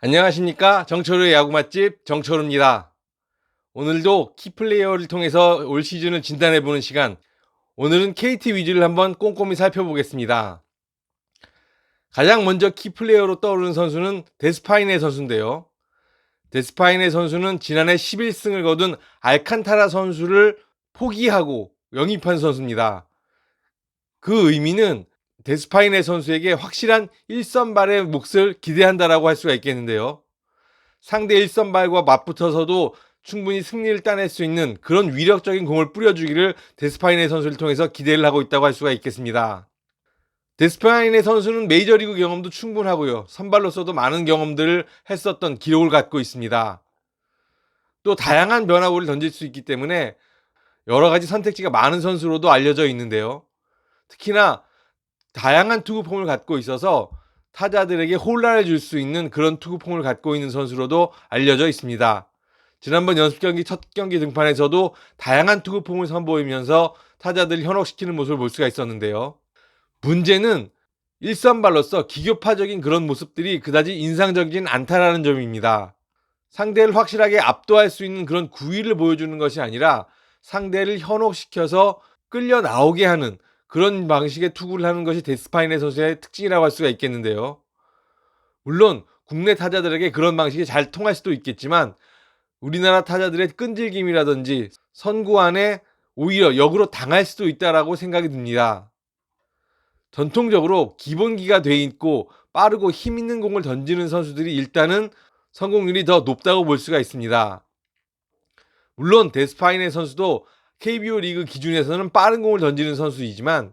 안녕하십니까. 정철우의 야구 맛집 정철우입니다. 오늘도 키플레이어를 통해서 올 시즌을 진단해보는 시간, 오늘은 KT 위즈를 한번 꼼꼼히 살펴보겠습니다. 가장 먼저 키플레이어로 떠오르는 선수는 데스파이네 선수인데요. 데스파이네 선수는 지난해 11승을 거둔 알칸타라 선수를 포기하고 영입한 선수입니다. 그 의미는 데스파이네 선수에게 확실한 1선발의 몫을 기대한다라고 할 수가 있겠는데요. 상대 1선발과 맞붙어서도 충분히 승리를 따낼 수 있는 그런 위력적인 공을 뿌려주기를 데스파이네 선수를 통해서 기대를 하고 있다고 할 수가 있겠습니다. 데스파이네 선수는 메이저리그 경험도 충분하고요. 선발로서도 많은 경험들을 했었던 기록을 갖고 있습니다. 또 다양한 변화구를 던질 수 있기 때문에 여러 가지 선택지가 많은 선수로도 알려져 있는데요. 특히나 다양한 투구폼을 갖고 있어서 타자들에게 혼란을 줄 수 있는 그런 투구폼을 갖고 있는 선수로도 알려져 있습니다. 지난번 연습 경기 첫 경기 등판에서도 다양한 투구폼을 선보이면서 타자들을 현혹시키는 모습을 볼 수가 있었는데요. 문제는 일선발로서 기교파적인 그런 모습들이 그다지 인상적이진 않다라는 점입니다. 상대를 확실하게 압도할 수 있는 그런 구위를 보여주는 것이 아니라 상대를 현혹시켜서 끌려 나오게 하는 그런 방식의 투구를 하는 것이 데스파이네 선수의 특징이라고 할 수가 있겠는데요. 물론 국내 타자들에게 그런 방식이 잘 통할 수도 있겠지만 우리나라 타자들의 끈질김이라든지 선구 안에 오히려 역으로 당할 수도 있다라고 생각이 듭니다. 전통적으로 기본기가 돼 있고 빠르고 힘 있는 공을 던지는 선수들이 일단은 성공률이 더 높다고 볼 수가 있습니다. 물론 데스파이네 선수도 KBO 리그 기준에서는 빠른 공을 던지는 선수이지만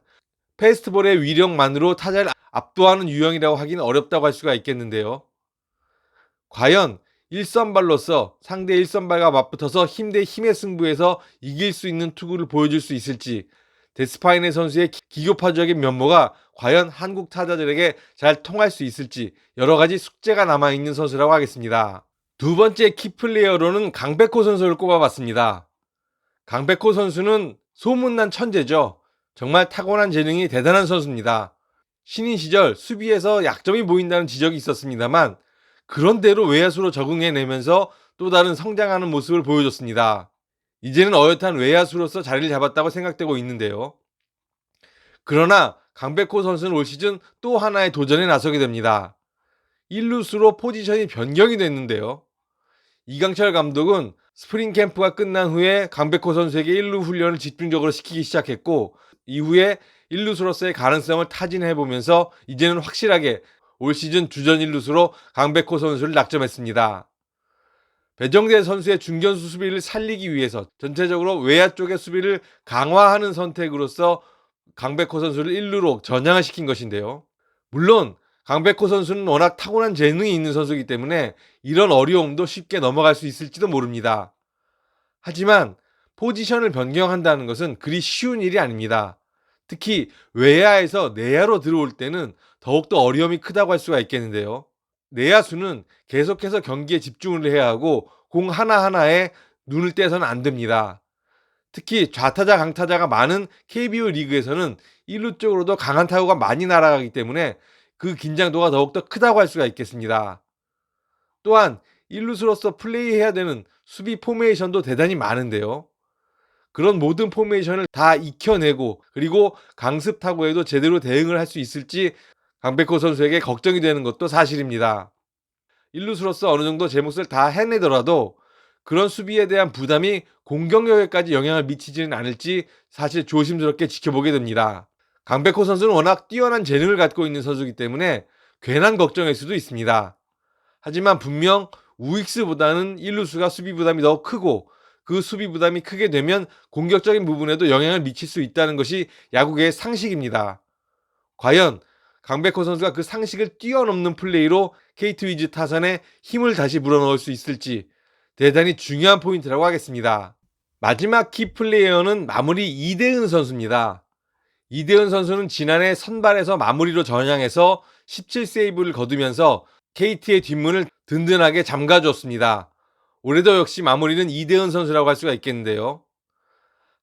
패스트볼의 위력만으로 타자를 압도하는 유형이라고 하기는 어렵다고 할 수가 있겠는데요. 과연 1선발로서 상대 1선발과 맞붙어서 힘 대 힘의 승부에서 이길 수 있는 투구를 보여줄 수 있을지, 데스파이네 선수의 기교파적인 면모가 과연 한국 타자들에게 잘 통할 수 있을지 여러 가지 숙제가 남아있는 선수라고 하겠습니다. 두 번째 키플레이어로는 강백호 선수를 꼽아봤습니다. 강백호 선수는 소문난 천재죠. 정말 타고난 재능이 대단한 선수입니다. 신인 시절 수비에서 약점이 보인다는 지적이 있었습니다만 그런대로 외야수로 적응해내면서 또 다른 성장하는 모습을 보여줬습니다. 이제는 어엿한 외야수로서 자리를 잡았다고 생각되고 있는데요. 그러나 강백호 선수는 올 시즌 또 하나의 도전에 나서게 됩니다. 1루수로 포지션이 변경이 됐는데요. 이강철 감독은 스프링 캠프가 끝난 후에 강백호 선수에게 1루 훈련을 집중적으로 시키기 시작했고 이후에 1루수로서의 가능성을 타진해보면서 이제는 확실하게 올 시즌 주전 1루수로 강백호 선수를 낙점했습니다. 배정대 선수의 중견수 수비를 살리기 위해서 전체적으로 외야 쪽의 수비를 강화하는 선택으로서 강백호 선수를 1루로 전향을 시킨 것인데요. 물론 강백호 선수는 워낙 타고난 재능이 있는 선수이기 때문에 이런 어려움도 쉽게 넘어갈 수 있을지도 모릅니다. 하지만 포지션을 변경한다는 것은 그리 쉬운 일이 아닙니다. 특히 외야에서 내야로 들어올 때는 더욱더 어려움이 크다고 할 수가 있겠는데요. 내야수는 계속해서 경기에 집중을 해야 하고 공 하나하나에 눈을 떼서는 안 됩니다. 특히 좌타자 강타자가 많은 KBO 리그에서는 1루 쪽으로도 강한 타구가 많이 날아가기 때문에 그 긴장도가 더욱더 크다고 할 수가 있겠습니다. 또한 1루수로서 플레이해야 되는 수비 포메이션도 대단히 많은데요. 그런 모든 포메이션을 다 익혀내고 그리고 강습 타구에도 제대로 대응을 할 수 있을지 강백호 선수에게 걱정이 되는 것도 사실입니다. 1루수로서 어느 정도 제 몫을 다 해내더라도 그런 수비에 대한 부담이 공격력에까지 영향을 미치지는 않을지 사실 조심스럽게 지켜보게 됩니다. 강백호 선수는 워낙 뛰어난 재능을 갖고 있는 선수이기 때문에 괜한 걱정일 수도 있습니다. 하지만 분명 우익수보다는 1루수가 수비 부담이 더 크고 그 수비 부담이 크게 되면 공격적인 부분에도 영향을 미칠 수 있다는 것이 야구계의 상식입니다. 과연 강백호 선수가 그 상식을 뛰어넘는 플레이로 KT 위즈 타선에 힘을 다시 불어넣을 수 있을지 대단히 중요한 포인트라고 하겠습니다. 마지막 키플레이어는 마무리 이대은 선수입니다. 이대은 선수는 지난해 선발에서 마무리로 전향해서 17세이브를 거두면서 KT의 뒷문을 든든하게 잠가줬습니다. 올해도 역시 마무리는 이대은 선수라고 할 수가 있겠는데요.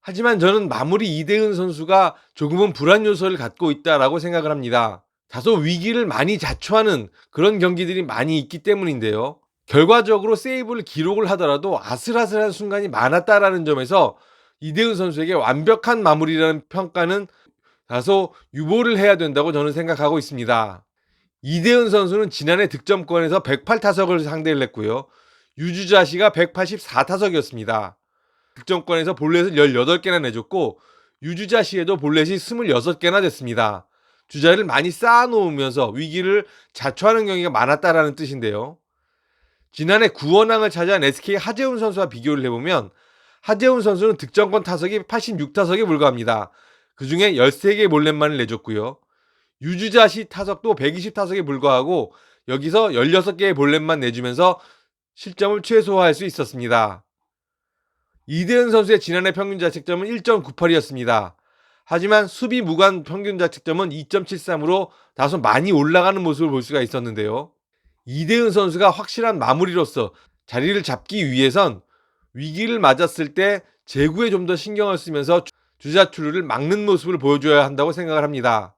하지만 저는 마무리 이대은 선수가 조금은 불안 요소를 갖고 있다라고 생각을 합니다. 다소 위기를 많이 자초하는 그런 경기들이 많이 있기 때문인데요. 결과적으로 세이브를 기록을 하더라도 아슬아슬한 순간이 많았다라는 점에서 이대훈 선수에게 완벽한 마무리라는 평가는 다소 유보를 해야 된다고 저는 생각하고 있습니다. 이대훈 선수는 지난해 득점권에서 108타석을 상대를 했고요. 유주자시가 184타석이었습니다. 득점권에서 볼넷을 18개나 내줬고 유주자시에도 볼넷이 26개나 됐습니다. 주자를 많이 쌓아놓으면서 위기를 자초하는 경기가 많았다라는 뜻인데요. 지난해 구원왕을 차지한 SK 하재훈 선수와 비교를 해보면 하재훈 선수는 득점권 타석이 86타석에 불과합니다. 그 중에 13개의 볼넷만을 내줬고요. 유주자시 타석도 120타석에 불과하고 여기서 16개의 볼넷만 내주면서 실점을 최소화할 수 있었습니다. 이대은 선수의 지난해 평균 자책점은 1.98이었습니다. 하지만 수비 무관 평균 자책점은 2.73으로 다소 많이 올라가는 모습을 볼 수가 있었는데요. 이대은 선수가 확실한 마무리로서 자리를 잡기 위해선 위기를 맞았을 때 제구에 좀 더 신경을 쓰면서 주자 출루를 막는 모습을 보여줘야 한다고 생각을 합니다.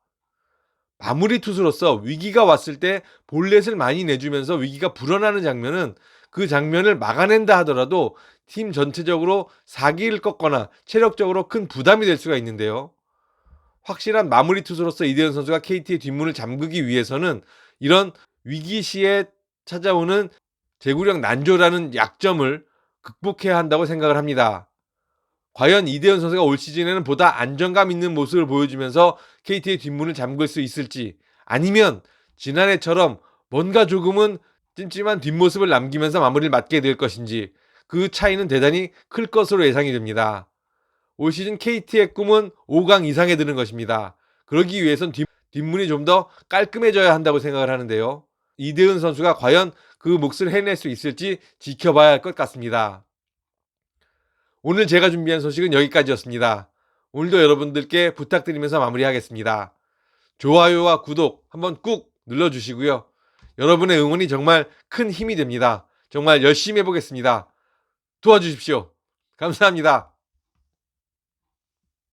마무리 투수로서 위기가 왔을 때 볼넷을 많이 내주면서 위기가 불어나는 장면은 그 장면을 막아낸다 하더라도 팀 전체적으로 사기를 꺾거나 체력적으로 큰 부담이 될 수가 있는데요. 확실한 마무리 투수로서 이대현 선수가 KT의 뒷문을 잠그기 위해서는 이런 위기 시에 찾아오는 제구력 난조라는 약점을 극복해야 한다고 생각을 합니다. 과연 이대현 선수가 올 시즌에는 보다 안정감 있는 모습을 보여주면서 KT의 뒷문을 잠글 수 있을지, 아니면 지난해처럼 뭔가 조금은 찜찜한 뒷모습을 남기면서 마무리를 맞게 될 것인지, 그 차이는 대단히 클 것으로 예상이 됩니다. 올 시즌 KT의 꿈은 5강 이상에 드는 것입니다. 그러기 위해선 뒷문이 좀 더 깔끔해져야 한다고 생각을 하는데요. 이대은 선수가 과연 그 몫을 해낼 수 있을지 지켜봐야 할 것 같습니다. 오늘 제가 준비한 소식은 여기까지였습니다. 오늘도 여러분들께 부탁드리면서 마무리하겠습니다. 좋아요와 구독 한번 꾹 눌러주시고요. 여러분의 응원이 정말 큰 힘이 됩니다. 정말 열심히 해보겠습니다. 도와주십시오. 감사합니다.